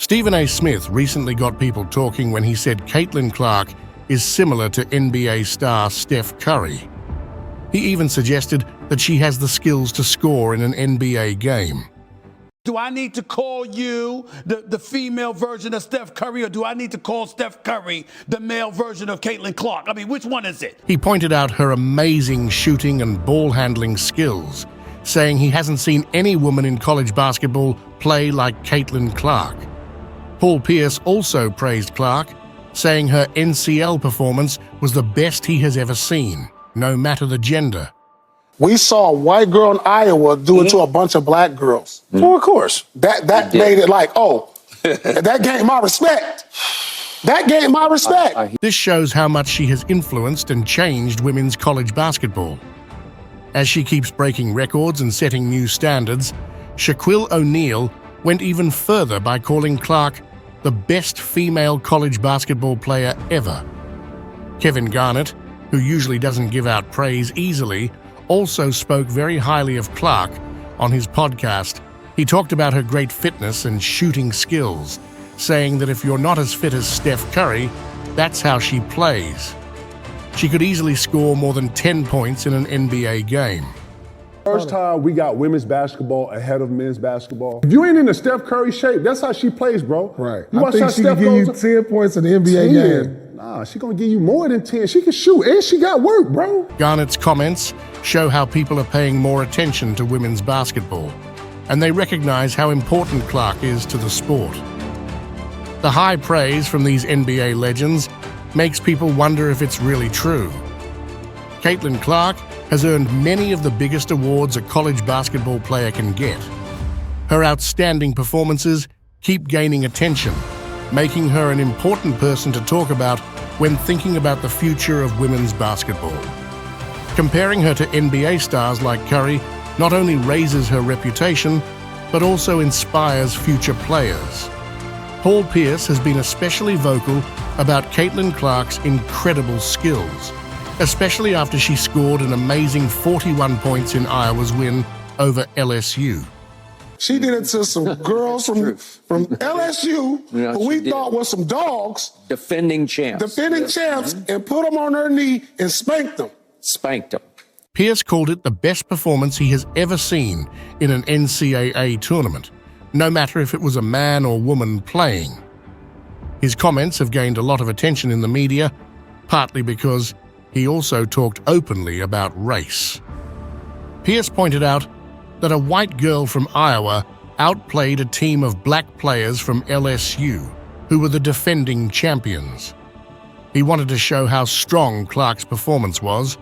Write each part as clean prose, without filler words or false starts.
Stephen A. Smith recently got people talking when he said Caitlin Clark is similar to NBA star Steph Curry. He even suggested that she has the skills to score in an NBA game. Do I need to call you the female version of Steph Curry, or do I need to call Steph Curry the male version of Caitlin Clark? I mean, which one is it? He pointed out her amazing shooting and ball handling skills, saying he hasn't seen any woman in college basketball play like Caitlin Clark. Paul Pierce also praised Clark, saying her NCL performance was the best he has ever seen, no matter the gender. We saw a white girl in Iowa do it to a bunch of black girls. Well, of course. That made it like, oh, that gained my respect. That gained my respect. This shows how much she has influenced and changed women's college basketball. As she keeps breaking records and setting new standards, Shaquille O'Neal went even further by calling Clark the best female college basketball player ever. Kevin Garnett, who usually doesn't give out praise easily, also spoke very highly of Clark on his podcast. He talked about her great fitness and shooting skills, saying that if you're not as fit as Steph Curry, that's how she plays. She could easily score more than 10 points in an NBA game. First time we got women's basketball ahead of men's basketball. If you ain't in the Steph Curry shape, that's how she plays, bro. Right. You I think she can give you 10 points in the NBA game. Nah, she gonna give you more than 10. She can shoot, and she got work, bro. Garnett's comments show how people are paying more attention to women's basketball, and they recognize how important Clark is to the sport. The high praise from these NBA legends makes people wonder if it's really true. Caitlin Clark has earned many of the biggest awards a college basketball player can get. Her outstanding performances keep gaining attention, making her an important person to talk about when thinking about the future of women's basketball. Comparing her to NBA stars like Curry not only raises her reputation, but also inspires future players. Paul Pierce has been especially vocal about Caitlin Clark's incredible skills, especially after she scored an amazing 41 points in Iowa's win over LSU. She did it to some girls from LSU who we thought were some dogs. Defending champs. And put them on her knee and spanked them. Pierce called it the best performance he has ever seen in an NCAA tournament, no matter if it was a man or woman playing. His comments have gained a lot of attention in the media, partly because he also talked openly about race. Pierce pointed out that a white girl from Iowa outplayed a team of black players from LSU, who were the defending champions. He wanted to show how strong Clark's performance was,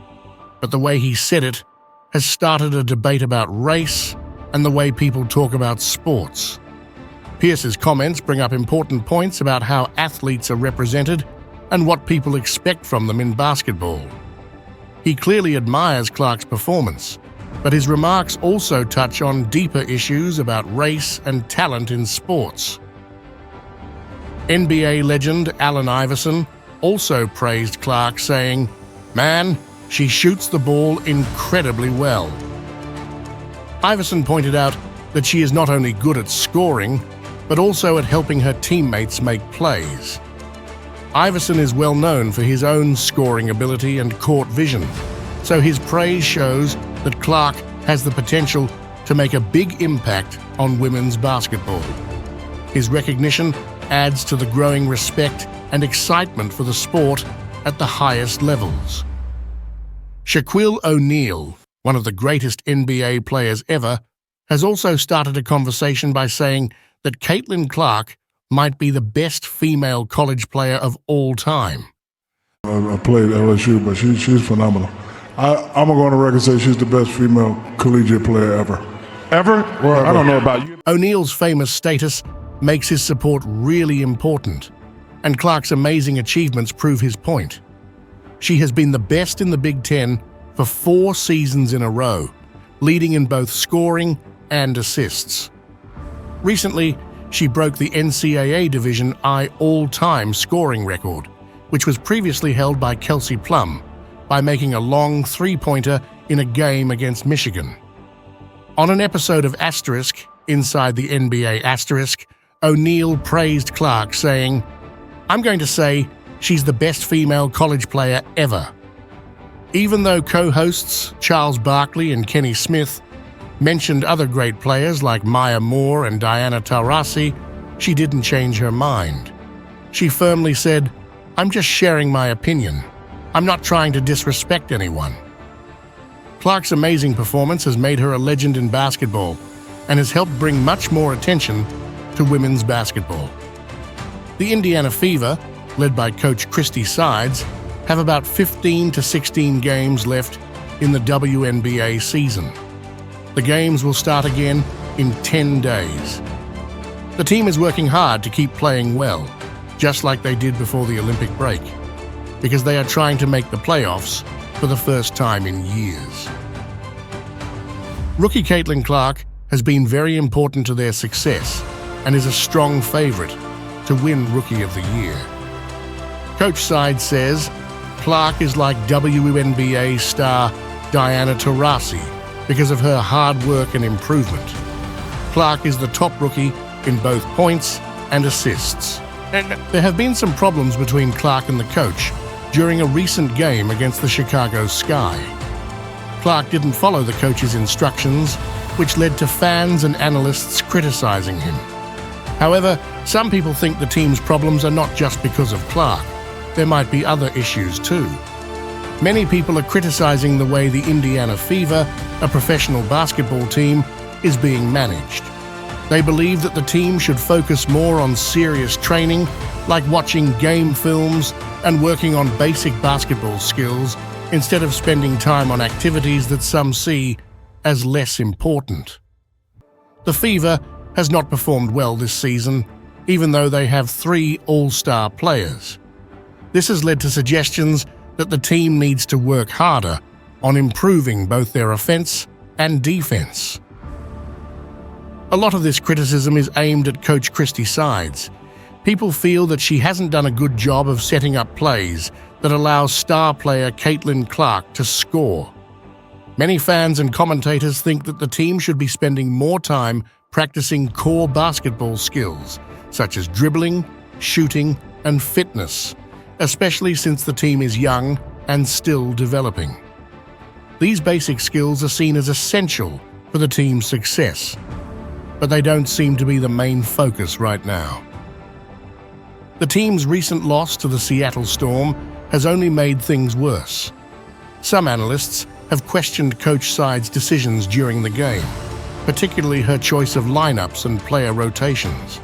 but the way he said it has started a debate about race and the way people talk about sports. Pierce's comments bring up important points about how athletes are represented and what people expect from them in basketball. He clearly admires Clark's performance, but his remarks also touch on deeper issues about race and talent in sports. NBA legend Allen Iverson also praised Clark, saying, "Man, she shoots the ball incredibly well." Iverson pointed out that she is not only good at scoring, but also at helping her teammates make plays. Iverson is well known for his own scoring ability and court vision, so his praise shows that Clark has the potential to make a big impact on women's basketball. His recognition adds to the growing respect and excitement for the sport at the highest levels. Shaquille O'Neal, one of the greatest NBA players ever, has also started a conversation by saying that Caitlin Clark might be the best female college player of all time. I played LSU, but she's phenomenal. I'm going to go on the record and say she's the best female collegiate player ever. Ever? Well, I don't know about you. O'Neal's famous status makes his support really important, and Clark's amazing achievements prove his point. She has been the best in the Big Ten for 4 seasons in a row, leading in both scoring and assists. Recently, she broke the NCAA Division I all-time scoring record, which was previously held by Kelsey Plum, by making a long three-pointer in a game against Michigan. On an episode of Asterisk, Inside the NBA Asterisk, O'Neal praised Clark, saying, "I'm going to say she's the best female college player ever." Even though co-hosts Charles Barkley and Kenny Smith mentioned other great players like Maya Moore and Diana Taurasi, she didn't change her mind. She firmly said, "I'm just sharing my opinion. I'm not trying to disrespect anyone." Clark's amazing performance has made her a legend in basketball and has helped bring much more attention to women's basketball. The Indiana Fever, led by coach Christy Sides, have about 15 to 16 games left in the WNBA season. The games will start again in 10 days. The team is working hard to keep playing well, just like they did before the Olympic break, because they are trying to make the playoffs for the first time in years. Rookie Caitlin Clark has been very important to their success and is a strong favorite to win Rookie of the Year. Coach Sides says Clark is like WNBA star Diana Taurasi because of her hard work and improvement. Clark is the top rookie in both points and assists. And there have been some problems between Clark and the coach during a recent game against the Chicago Sky. Clark didn't follow the coach's instructions, which led to fans and analysts criticizing him. However, some people think the team's problems are not just because of Clark. There might be other issues too. Many people are criticizing the way the Indiana Fever, a professional basketball team, is being managed. They believe that the team should focus more on serious training, like watching game films and working on basic basketball skills, instead of spending time on activities that some see as less important. The Fever has not performed well this season, even though they have 3 all-star players. This has led to suggestions that the team needs to work harder on improving both their offense and defense. A lot of this criticism is aimed at Coach Christy Sides. People feel that she hasn't done a good job of setting up plays that allow star player Caitlin Clark to score. Many fans and commentators think that the team should be spending more time practicing core basketball skills, such as dribbling, shooting, and fitness, especially since the team is young and still developing. These basic skills are seen as essential for the team's success, but they don't seem to be the main focus right now. The team's recent loss to the Seattle Storm has only made things worse. Some analysts have questioned Coach Sides' decisions during the game, particularly her choice of lineups and player rotations.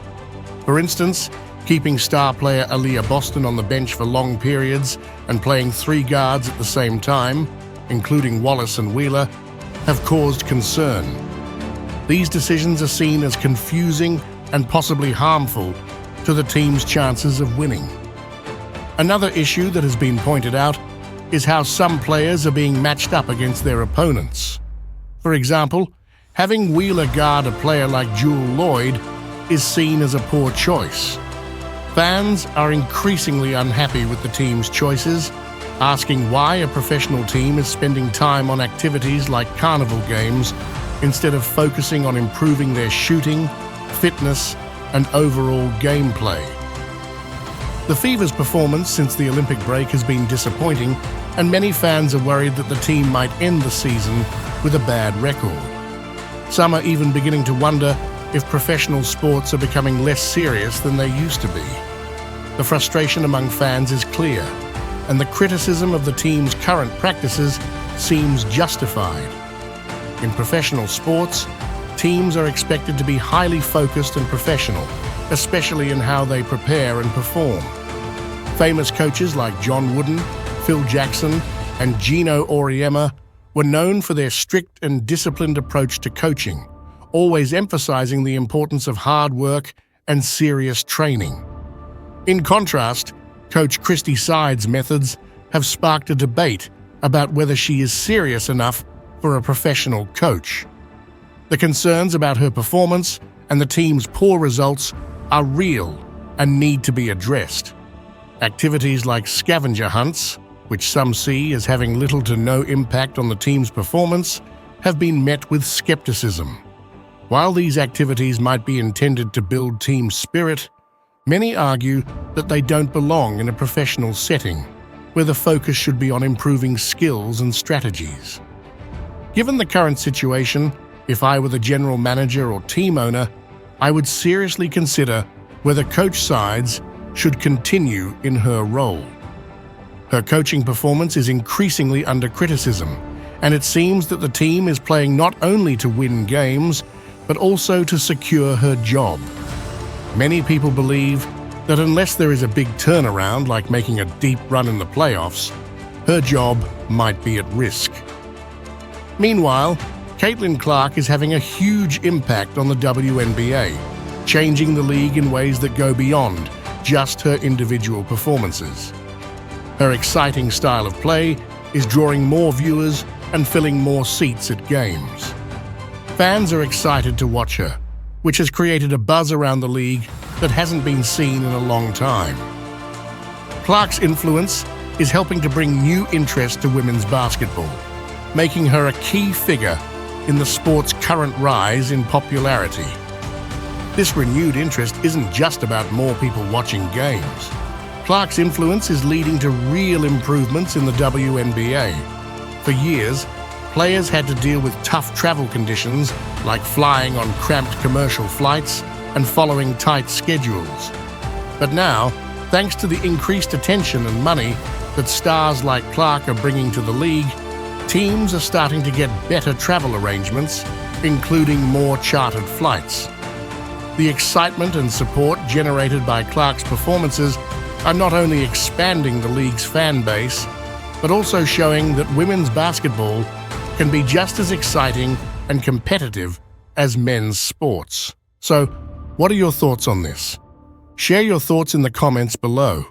For instance, keeping star player Aaliyah Boston on the bench for long periods and playing 3 guards at the same time, including Wallace and Wheeler, have caused concern. These decisions are seen as confusing and possibly harmful to the team's chances of winning. Another issue that has been pointed out is how some players are being matched up against their opponents. For example, having Wheeler guard a player like Jewel Lloyd is seen as a poor choice. Fans are increasingly unhappy with the team's choices, asking why a professional team is spending time on activities like carnival games instead of focusing on improving their shooting, fitness, and overall gameplay. The Fever's performance since the Olympic break has been disappointing, and many fans are worried that the team might end the season with a bad record. Some are even beginning to wonder if professional sports are becoming less serious than they used to be. The frustration among fans is clear, and the criticism of the team's current practices seems justified. In professional sports, teams are expected to be highly focused and professional, especially in how they prepare and perform. Famous coaches like John Wooden, Phil Jackson, and Gino Auriemma were known for their strict and disciplined approach to coaching, always emphasizing the importance of hard work and serious training. In contrast, Coach Christy Sides' methods have sparked a debate about whether she is serious enough for a professional coach. The concerns about her performance and the team's poor results are real and need to be addressed. Activities like scavenger hunts, which some see as having little to no impact on the team's performance, have been met with skepticism. While these activities might be intended to build team spirit, many argue that they don't belong in a professional setting, where the focus should be on improving skills and strategies. Given the current situation, if I were the general manager or team owner, I would seriously consider whether Coach Sides should continue in her role. Her coaching performance is increasingly under criticism, and it seems that the team is playing not only to win games, but also to secure her job. Many people believe that unless there is a big turnaround, like making a deep run in the playoffs, her job might be at risk. Meanwhile, Caitlin Clark is having a huge impact on the WNBA, changing the league in ways that go beyond just her individual performances. Her exciting style of play is drawing more viewers and filling more seats at games. Fans are excited to watch her, which has created a buzz around the league that hasn't been seen in a long time. Clark's influence is helping to bring new interest to women's basketball, making her a key figure in the sport's current rise in popularity. This renewed interest isn't just about more people watching games. Clark's influence is leading to real improvements in the WNBA. For years, players had to deal with tough travel conditions like flying on cramped commercial flights and following tight schedules. But now, thanks to the increased attention and money that stars like Clark are bringing to the league, teams are starting to get better travel arrangements, including more chartered flights. The excitement and support generated by Clark's performances are not only expanding the league's fan base, but also showing that women's basketball can be just as exciting and competitive as men's sports. So, what are your thoughts on this? Share your thoughts in the comments below.